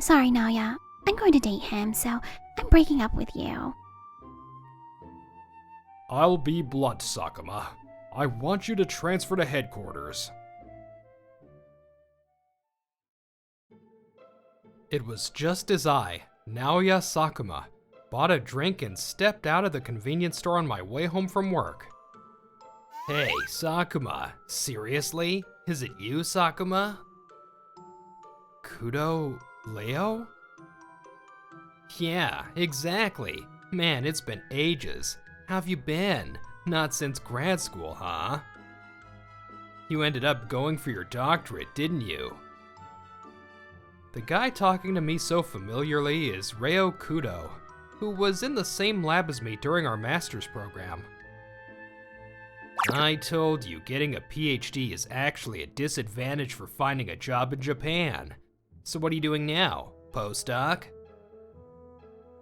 Sorry, Naya. I'm going to date him, so I'm breaking up with you. I'll be blunt, Sakuma. I want you to transfer to headquarters. It was just as I, Naoya Sakuma, bought a drink and stepped out of the convenience store on my way home from work. Hey, Sakuma, seriously? Is it you, Sakuma? Kudo Leo? Yeah, exactly. Man, it's been ages. How've you been? Not since grad school, huh? You ended up going for your doctorate, didn't you? The guy talking to me so familiarly is Reo Kudo, who was in the same lab as me during our master's program. I told you getting a PhD is actually a disadvantage for finding a job in Japan. So what are you doing now, postdoc?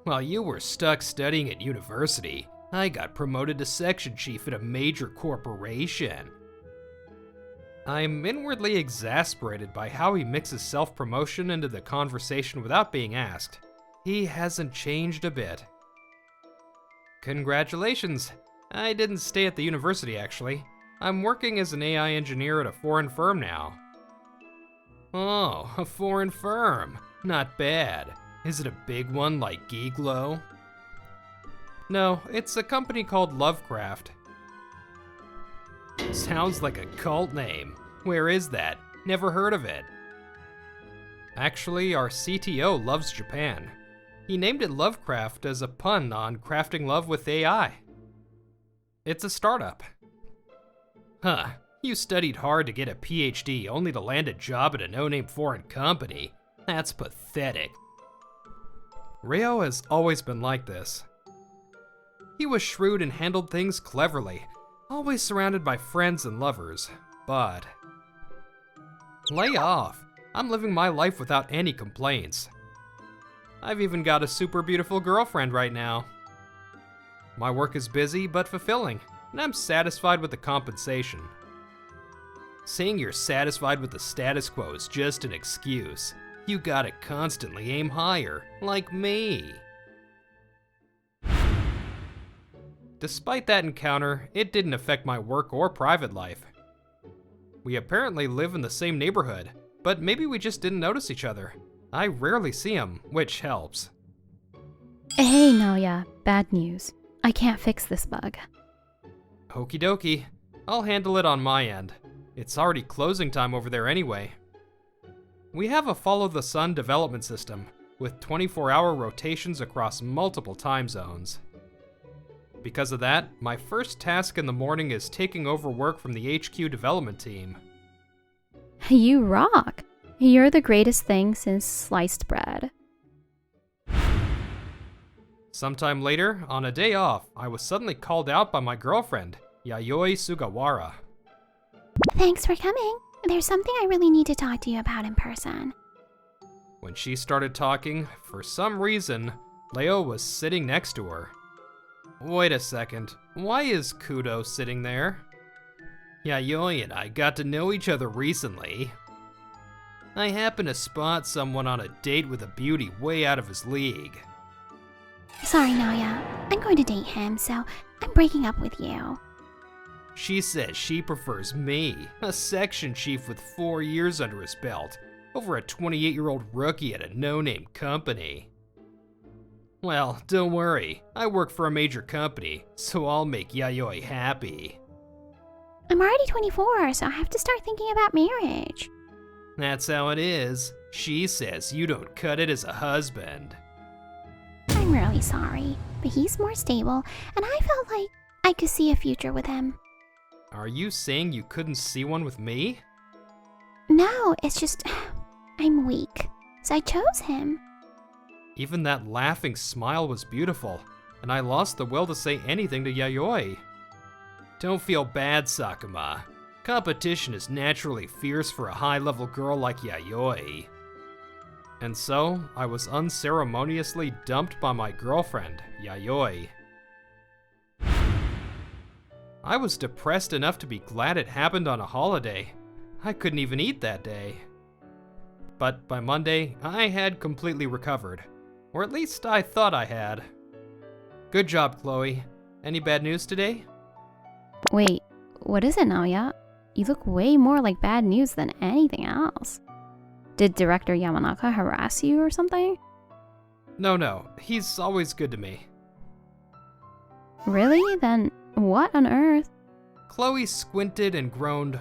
While you were stuck studying at university, I got promoted to section chief at a major corporation. I'm inwardly exasperated by how he mixes self-promotion into the conversation without being asked. He hasn't changed a bit. Congratulations. I didn't stay at the university, actually. I'm working as an AI engineer at a foreign firm now. Oh, a foreign firm. Not bad. Is it a big one like Giglo? No, it's a company called Lovecraft. Sounds like a cult name. Where is that? Never heard of it. Actually, our CTO loves Japan. He named it Lovecraft as a pun on crafting love with AI. It's a startup. Huh, you studied hard to get a PhD only to land a job at a no-name foreign company. That's pathetic. Reo has always been like this. He was shrewd and handled things cleverly, always surrounded by friends and lovers, but... Lay off. I'm living my life without any complaints. I've even got a super beautiful girlfriend right now. My work is busy but fulfilling, and I'm satisfied with the compensation. Saying you're satisfied with the status quo is just an excuse. You gotta constantly aim higher, like me. Despite that encounter, it didn't affect my work or private life. We apparently live in the same neighborhood, but maybe we just didn't notice each other. I rarely see him, which helps. Hey, Naoya. Bad news. I can't fix this bug. Okie dokie. I'll handle it on my end. It's already closing time over there anyway. We have a follow the sun development system, with 24-hour rotations across multiple time zones. Because of that, my first task in the morning is taking over work from the HQ development team. You rock. You're the greatest thing since sliced bread. Sometime later, on a day off, I was suddenly called out by my girlfriend, Yayoi Sugawara. Thanks for coming. There's something I really need to talk to you about in person. When she started talking, for some reason, Leo was sitting next to her. Wait a second, why is Kudo sitting there? Yayoi and I got to know each other recently. I happened to spot someone on a date with a beauty way out of his league. Sorry, Naya. I'm going to date him, so I'm breaking up with you. She says she prefers me, a section chief with 4 years under his belt, over a 28-year-old rookie at a no-name company. Well, don't worry, I work for a major company, so I'll make Yayoi happy. I'm already 24, so I have to start thinking about marriage. That's how it is. She says you don't cut it as a husband. I'm really sorry, but he's more stable, and I felt like I could see a future with him. Are you saying you couldn't see one with me? No, it's just... I'm weak, so I chose him. Even that laughing smile was beautiful, and I lost the will to say anything to Yayoi. Don't feel bad, Sakuma. Competition is naturally fierce for a high-level girl like Yayoi. And so, I was unceremoniously dumped by my girlfriend, Yayoi. I was depressed enough to be glad it happened on a holiday. I couldn't even eat that day. But by Monday, I had completely recovered. Or at least I thought I had. Good job, Chloe. Any bad news today? Wait, what is it, Naoya? You look way more like bad news than anything else. Did Director Yamanaka harass you or something? No, he's always good to me. Really? Then what on earth? Chloe squinted and groaned,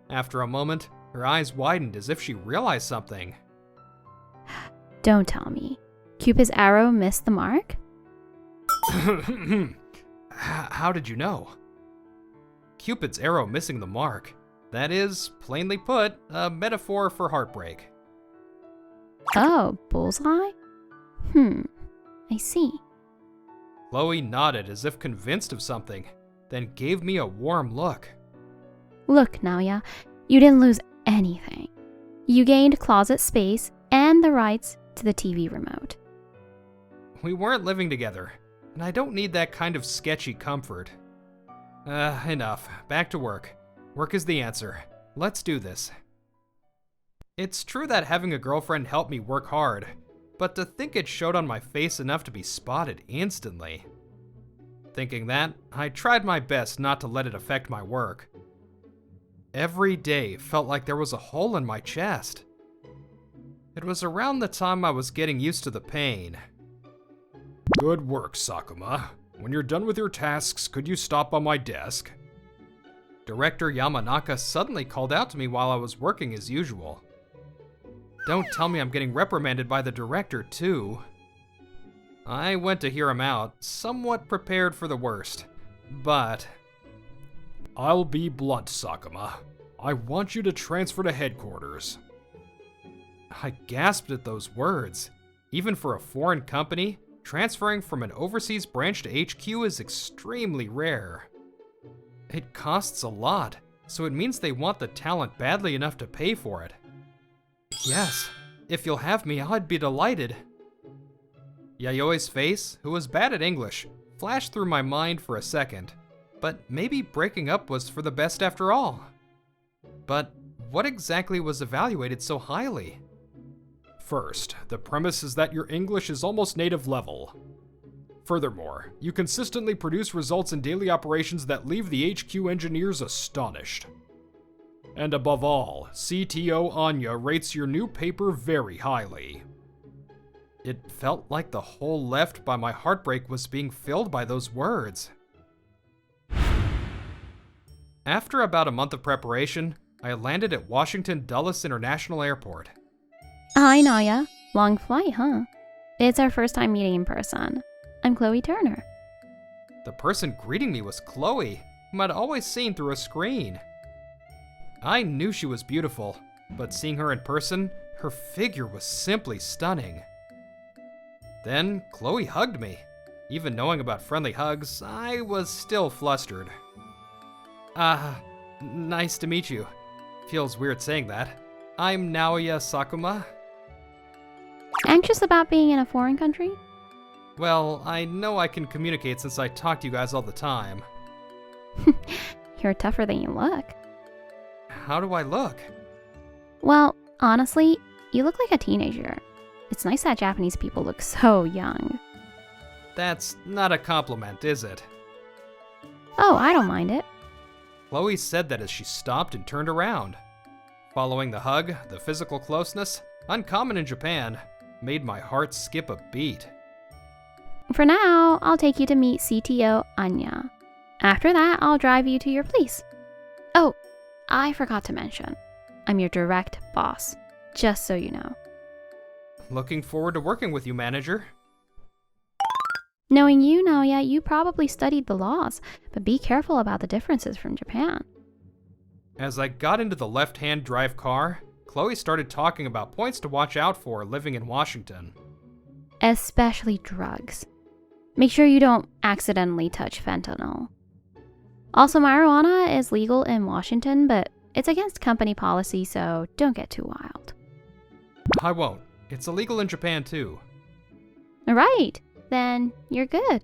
After a moment, her eyes widened as if she realized something. Don't tell me. Cupid's arrow missed the mark? How did you know? Cupid's arrow missing the mark. That is, plainly put, a metaphor for heartbreak. Oh, bullseye? I see. Chloe nodded as if convinced of something, then gave me a warm look. Look, Naoya, you didn't lose anything. You gained closet space and the rights to the TV remote. We weren't living together, and I don't need that kind of sketchy comfort. Enough. Back to work. Work is the answer. Let's do this. It's true that having a girlfriend helped me work hard, but to think it showed on my face enough to be spotted instantly. Thinking that, I tried my best not to let it affect my work. Every day felt like there was a hole in my chest. It was around the time I was getting used to the pain. Good work, Sakuma. When you're done with your tasks, could you stop by my desk? Director Yamanaka suddenly called out to me while I was working as usual. Don't tell me I'm getting reprimanded by the director, too. I went to hear him out, somewhat prepared for the worst, but... I'll be blunt, Sakuma. I want you to transfer to headquarters. I gasped at those words. Even for a foreign company, transferring from an overseas branch to HQ is extremely rare. It costs a lot, so it means they want the talent badly enough to pay for it. Yes, if you'll have me, I'd be delighted. Yayoi's face, who was bad at English, flashed through my mind for a second, but maybe breaking up was for the best after all. But what exactly was evaluated so highly? First, the premise is that your English is almost native level. Furthermore, you consistently produce results in daily operations that leave the HQ engineers astonished. And above all, CTO Anya rates your new paper very highly. It felt like the hole left by my heartbreak was being filled by those words. After about a month of preparation, I landed at Washington Dulles International Airport. Hi, Naya. Long flight, huh? It's our first time meeting in person. I'm Chloe Turner. The person greeting me was Chloe, whom I'd always seen through a screen. I knew she was beautiful, but seeing her in person, her figure was simply stunning. Then Chloe hugged me. Even knowing about friendly hugs, I was still flustered. Nice to meet you. Feels weird saying that. I'm Naoya Sakuma. Anxious about being in a foreign country? Well, I know I can communicate since I talk to you guys all the time. You're tougher than you look. How do I look? Well, honestly, you look like a teenager. It's nice that Japanese people look so young. That's not a compliment, is it? Oh, I don't mind it. Chloe said that as she stopped and turned around. Following the hug, the physical closeness, uncommon in Japan, made my heart skip a beat. For now, I'll take you to meet CTO Anya. After that, I'll drive you to your place. Oh, I forgot to mention, I'm your direct boss, just so you know. Looking forward to working with you, manager. Knowing you, Naoya, you probably studied the laws, but be careful about the differences from Japan. As I got into the left-hand drive car, Chloe started talking about points to watch out for living in Washington. Especially drugs. Make sure you don't accidentally touch fentanyl. Also, marijuana is legal in Washington, but it's against company policy, so don't get too wild. I won't. It's illegal in Japan, too. Alright, then you're good.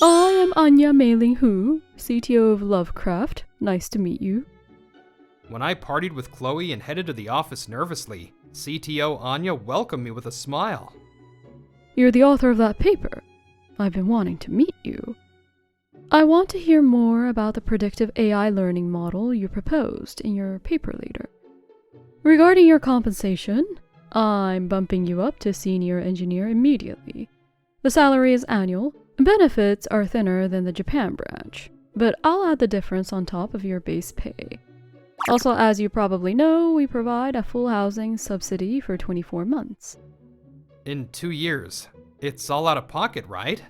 I am Anya Mei-ling Hu, CTO of Lovecraft. Nice to meet you. When I partied with Chloe and headed to the office nervously, CTO Anya welcomed me with a smile. You're the author of that paper. I've been wanting to meet you. I want to hear more about the predictive AI learning model you proposed in your paper later. Regarding your compensation, I'm bumping you up to senior engineer immediately. The salary is annual. Benefits are thinner than the Japan branch, but I'll add the difference on top of your base pay. Also, as you probably know, we provide a full housing subsidy for 24 months. In 2 years, it's all out of pocket, right?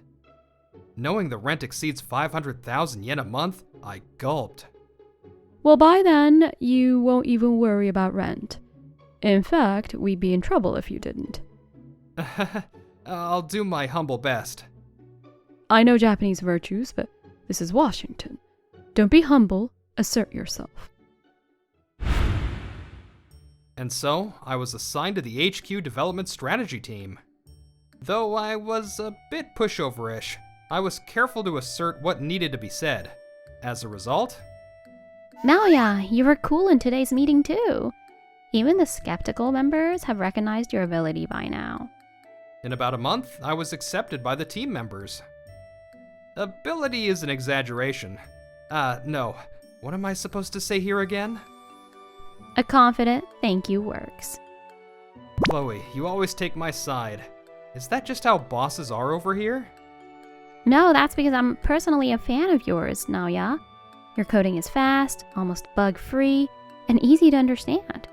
Knowing the rent exceeds 500,000 yen a month, I gulped. Well, by then, you won't even worry about rent. In fact, we'd be in trouble if you didn't. I'll do my humble best. I know Japanese virtues, but this is Washington. Don't be humble, assert yourself. And so, I was assigned to the HQ development strategy team. Though I was a bit pushover-ish, I was careful to assert what needed to be said. As a result, Naoya, you were cool in today's meeting too. Even the skeptical members have recognized your ability by now. in about a month, I was accepted by the team members. Ability is an exaggeration. No. What am I supposed to say here again? A confident thank you works. Chloe, you always take my side. Is that just how bosses are over here? No, that's because I'm personally a fan of yours, Naoya. Your coding is fast, almost bug-free, and easy to understand.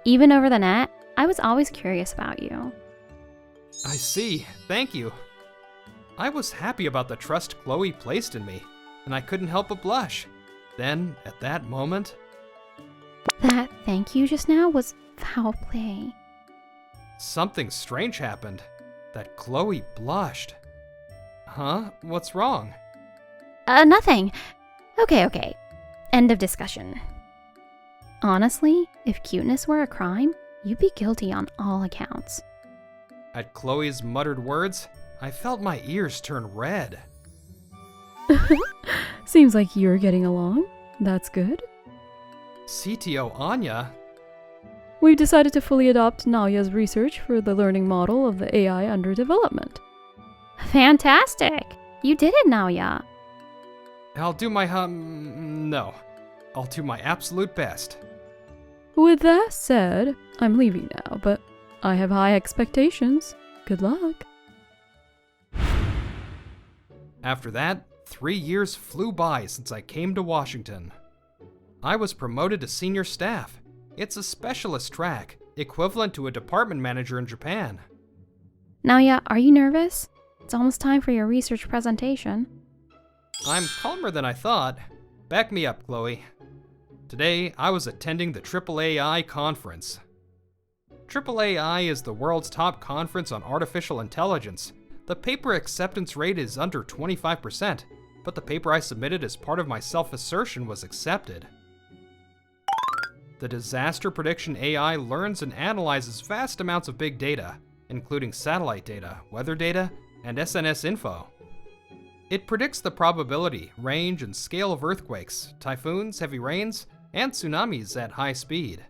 Even over the net, I was always curious about you. I see. Thank you. I was happy about the trust Chloe placed in me, and I couldn't help but blush. Then, at that moment... That thank you just now was foul play. something strange happened. That Chloe blushed. Huh? What's wrong? Nothing. Okay. End of discussion. Honestly, if cuteness were a crime, you'd be guilty on all accounts. At Chloe's muttered words, I felt my ears turn red. Seems like you're getting along. That's good. CTO Anya? We've decided to fully adopt Naoya's research for the learning model of the AI under development. Fantastic! You did it, Naoya. I'll do my no. I'll do my absolute best. With that said, I'm leaving now, but I have high expectations. Good luck. After that, 3 years flew by since I came to Washington. I was promoted to senior staff. It's a specialist track, equivalent to a department manager in Japan. Naoya, are you nervous? It's almost time for your research presentation. I'm calmer than I thought. Back me up, Chloe. Today, I was attending the AAAI conference. AAAI is the world's top conference on artificial intelligence. The paper acceptance rate is under 25%, but the paper I submitted as part of my self-assertion was accepted. The disaster prediction AI learns and analyzes vast amounts of big data, including satellite data, weather data, and SNS info. It predicts the probability, range, and scale of earthquakes, typhoons, heavy rains, and tsunamis at high speed.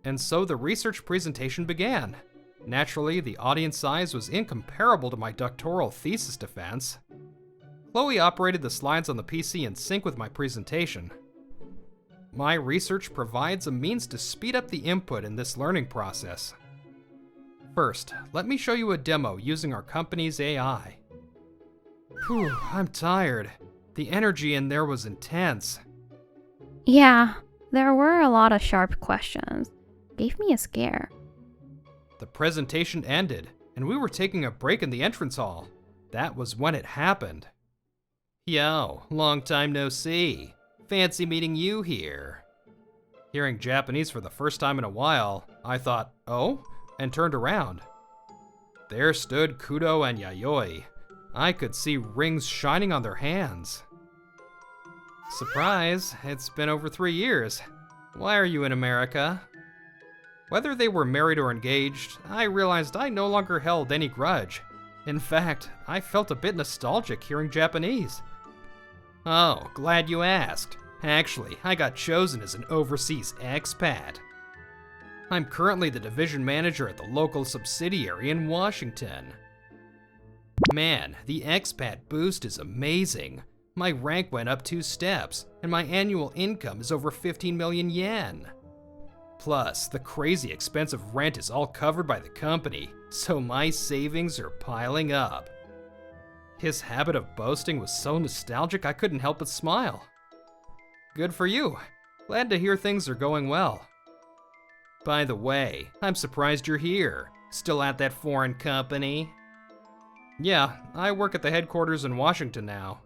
And so the research presentation began. Naturally, the audience size was incomparable to my doctoral thesis defense. Chloe operated the slides on the PC in sync with my presentation. My research provides a means to speed up the input in this learning process. First, let me show you a demo using our company's AI. Whew, I'm tired. The energy in there was intense. Yeah, there were a lot of sharp questions. Gave me a scare. The presentation ended, and we were taking a break in the entrance hall. That was when it happened. Yo, long time no see. Fancy meeting you here. Hearing Japanese for the first time in a while, I thought, oh, and turned around. There stood Kudo and Yayoi. I could see rings shining on their hands. Surprise, it's been over 3 years. Why are you in America? Whether they were married or engaged, I realized I no longer held any grudge. In fact, I felt a bit nostalgic hearing Japanese. Oh, glad you asked. Actually, I got chosen as an overseas expat. I'm currently the division manager at the local subsidiary in Washington. Man, the expat boost is amazing. My rank went up 2 steps, and my annual income is over 15 million yen. Plus, the crazy expensive rent is all covered by the company, so my savings are piling up. His habit of boasting was so nostalgic I couldn't help but smile. Good for you. Glad to hear things are going well. By the way, I'm surprised you're here. Still at that foreign company? Yeah, I work at the headquarters in Washington now.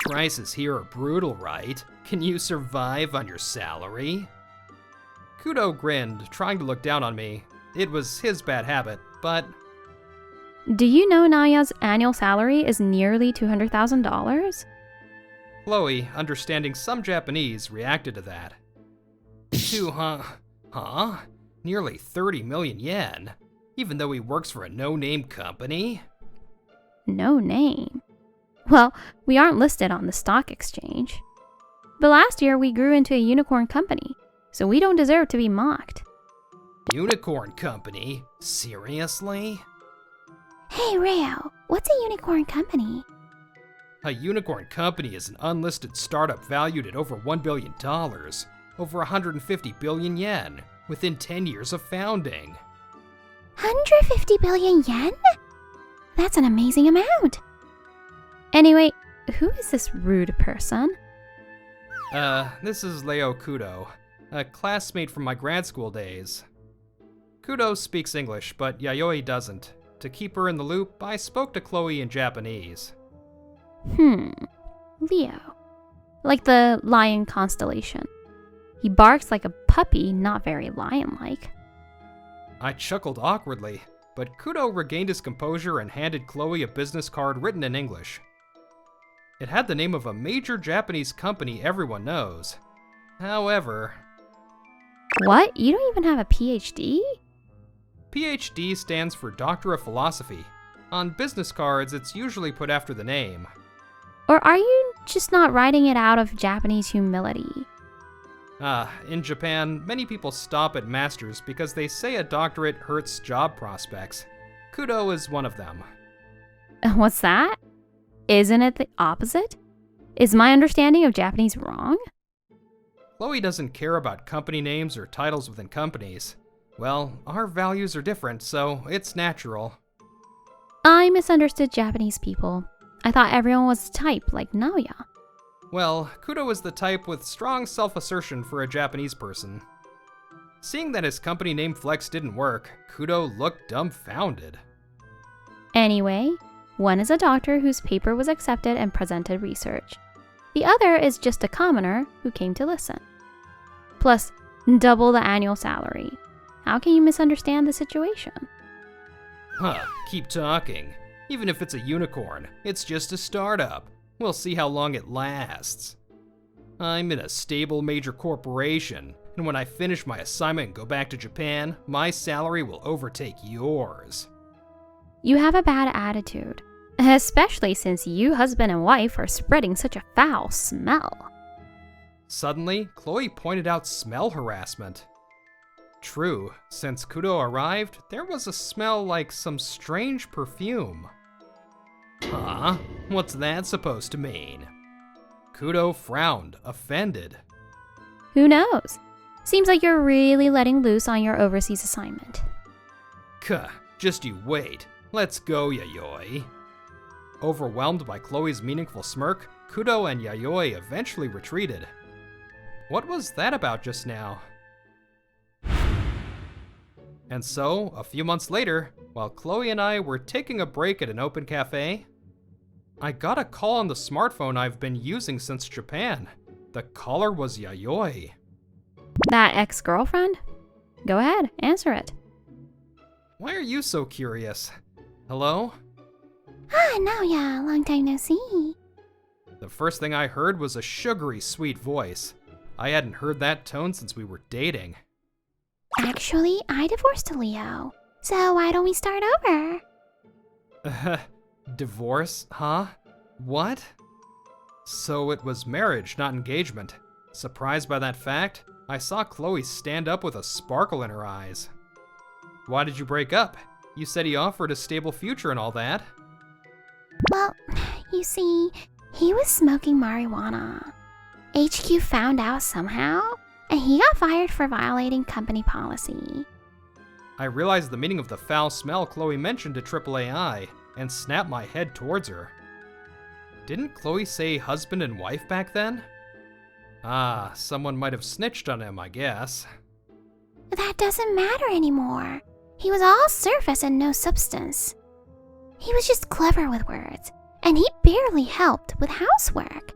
Prices here are brutal, right? Can you survive on your salary? Kudo grinned, trying to look down on me. It was his bad habit, but... Do you know Naya's annual salary is nearly $200,000? Chloe, understanding some Japanese, reacted to that. Huh? Nearly 30 million yen? Even though he works for a no-name company? No name. Well, we aren't listed on the stock exchange. But last year we grew into a unicorn company, so we don't deserve to be mocked. Unicorn company? Seriously? Hey Reo, what's a unicorn company? A unicorn company is an unlisted startup valued at over $1 billion, over 150 billion yen, within 10 years of founding. 150 billion yen? That's an amazing amount. Anyway, who is this rude person? This is Leo Kudo, a classmate from my grad school days. Kudo speaks English, but Yayoi doesn't. To keep her in the loop, I spoke to Chloe in Japanese. Leo. Like the lion constellation. He barks like a puppy, not very lion-like. I chuckled awkwardly, but Kudo regained his composure and handed Chloe a business card written in English. It had the name of a major Japanese company everyone knows. However... What? You don't even have a PhD? PhD stands for Doctor of Philosophy. On business cards, it's usually put after the name. Or are you just not writing it out of Japanese humility? In Japan, many people stop at masters because they say a doctorate hurts job prospects. Kudo is one of them. What's that? Isn't it the opposite? Is my understanding of Japanese wrong? Chloe doesn't care about company names or titles within companies. Well, our values are different, so it's natural. I misunderstood Japanese people. I thought everyone was a type like Naoya. Well, Kudo is the type with strong self-assertion for a Japanese person. Seeing that his company name flex didn't work, Kudo looked dumbfounded. Anyway, one is a doctor whose paper was accepted and presented research. The other is just a commoner who came to listen. Plus, double the annual salary. How can you misunderstand the situation? Keep talking. Even if it's a unicorn, it's just a startup. We'll see how long it lasts. I'm in a stable major corporation, and when I finish my assignment and go back to Japan, my salary will overtake yours. You have a bad attitude, especially since you husband and wife are spreading such a foul smell. Suddenly, Chloe pointed out smell harassment. True, since Kudo arrived, there was a smell like some strange perfume. Huh? What's that supposed to mean? Kudo frowned, offended. Who knows? Seems like you're really letting loose on your overseas assignment. Just you wait. Let's go, Yayoi. Overwhelmed by Chloe's meaningful smirk, Kudo and Yayoi eventually retreated. What was that about just now? And so, a few months later, while Chloe and I were taking a break at an open cafe, I got a call on the smartphone I've been using since Japan. The caller was Yayoi. That ex-girlfriend? Go ahead, answer it. Why are you so curious? Hello? Hi, Naoya, long time no see. The first thing I heard was a sugary, sweet voice. I hadn't heard that tone since we were dating. Actually, I divorced Leo, so why don't we start over? Divorce, huh? What? So it was marriage, not engagement. Surprised by that fact, I saw Chloe stand up with a sparkle in her eyes. Why did you break up? You said he offered a stable future and all that. Well, you see, he was smoking marijuana. HQ found out somehow, and he got fired for violating company policy. I realized the meaning of the foul smell Chloe mentioned to AAAI and snapped my head towards her. Didn't Chloe say husband and wife back then? Ah, someone might have snitched on him, I guess. That doesn't matter anymore. He was all surface and no substance. He was just clever with words, and he barely helped with housework.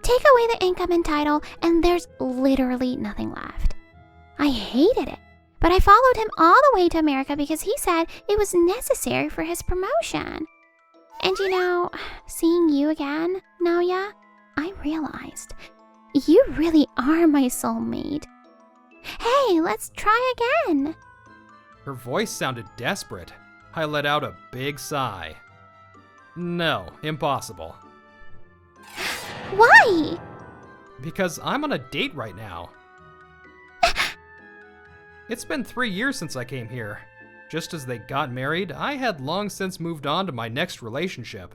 Take away the income and title, and there's literally nothing left. I hated it, but I followed him all the way to America because he said it was necessary for his promotion. And you know, seeing you again, Naoya, I realized you really are my soulmate. Hey, let's try again. Her voice sounded desperate. I let out a big sigh. No, impossible. Why? Because I'm on a date right now. It's been 3 years since I came here. Just as they got married, I had long since moved on to my next relationship.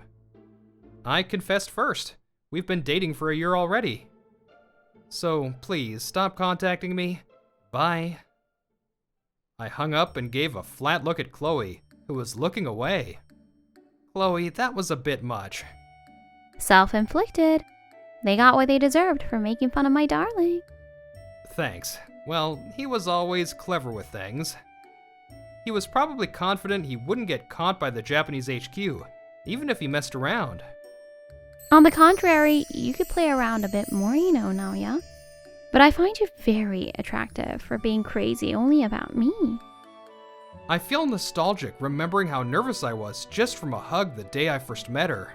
I confessed first. We've been dating for a year already. So please stop contacting me. Bye. I hung up and gave a flat look at Chloe, who was looking away. Chloe, that was a bit much. Self-inflicted. They got what they deserved for making fun of my darling. Thanks. Well, he was always clever with things. He was probably confident he wouldn't get caught by the Japanese HQ, even if he messed around. On the contrary, you could play around a bit more, you know, Naoya. But I find you very attractive for being crazy only about me. I feel nostalgic remembering how nervous I was just from a hug the day I first met her.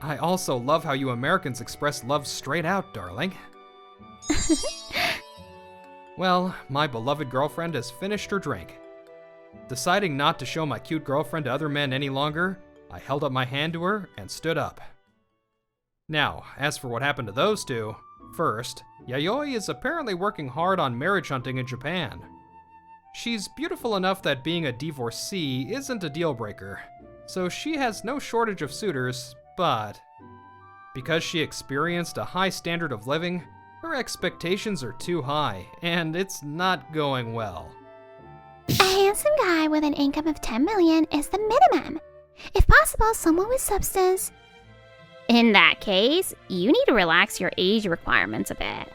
I also love how you Americans express love straight out, darling. Well, my beloved girlfriend has finished her drink. Deciding not to show my cute girlfriend to other men any longer, I held up my hand to her and stood up. Now, as for what happened to those two, first, Yayoi is apparently working hard on marriage hunting in Japan. She's beautiful enough that being a divorcee isn't a deal breaker, so she has no shortage of suitors, but because she experienced a high standard of living, her expectations are too high, and it's not going well. A handsome guy with an income of 10 million is the minimum. If possible, someone with substance. In that case, you need to relax your age requirements a bit.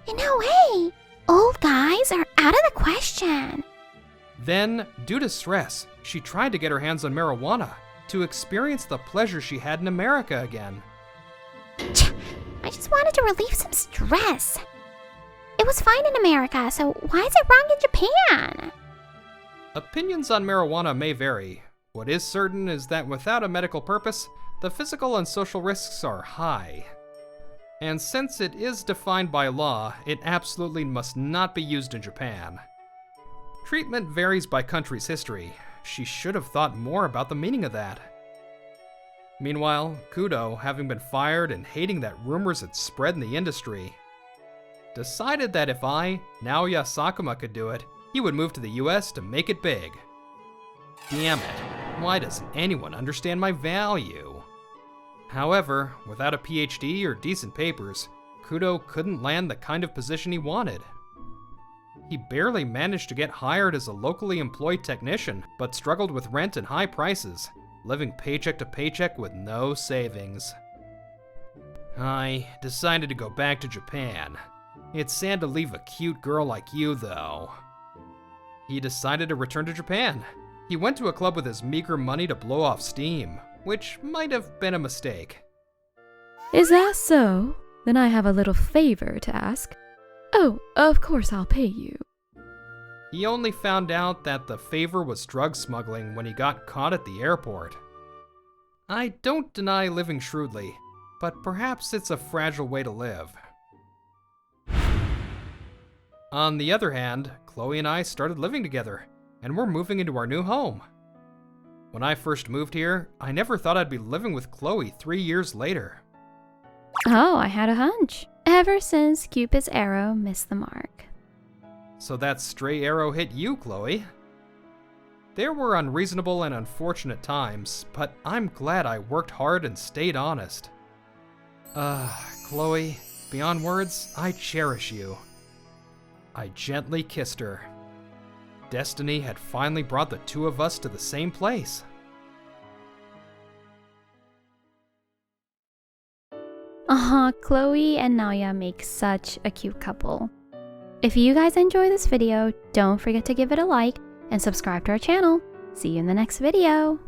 No way! Old guys are out of the question. Then, due to stress, she tried to get her hands on marijuana to experience the pleasure she had in America again. I just wanted to relieve some stress. It was fine in America, so why is it wrong in Japan? Opinions on marijuana may vary. What is certain is that without a medical purpose, the physical and social risks are high. And since it is defined by law, it absolutely must not be used in Japan. Treatment varies by country's history. She should have thought more about the meaning of that. Meanwhile, Kudo, having been fired and hating that rumors had spread in the industry, decided that if I, Naoya Sakuma, could do it, he would move to the US to make it big. Damn it, why doesn't anyone understand my value? However, without a PhD or decent papers, Kudo couldn't land the kind of position he wanted. He barely managed to get hired as a locally employed technician, but struggled with rent and high prices, living paycheck to paycheck with no savings. I decided to go back to Japan. It's sad to leave a cute girl like you, though. He decided to return to Japan. He went to a club with his meager money to blow off steam, which might have been a mistake. Is that so? Then I have a little favor to ask. Oh, of course I'll pay you. He only found out that the favor was drug smuggling when he got caught at the airport. I don't deny living shrewdly, but perhaps it's a fragile way to live. On the other hand, Chloe and I started living together, and we're moving into our new home. When I first moved here, I never thought I'd be living with Chloe 3 years later. Oh, I had a hunch. Ever since Cupid's arrow missed the mark. So that stray arrow hit you, Chloe. There were unreasonable and unfortunate times, but I'm glad I worked hard and stayed honest. Chloe, beyond words, I cherish you. I gently kissed her. Destiny had finally brought the two of us to the same place. Chloe and Naya make such a cute couple. If you guys enjoy this video, don't forget to give it a like and subscribe to our channel. See you in the next video.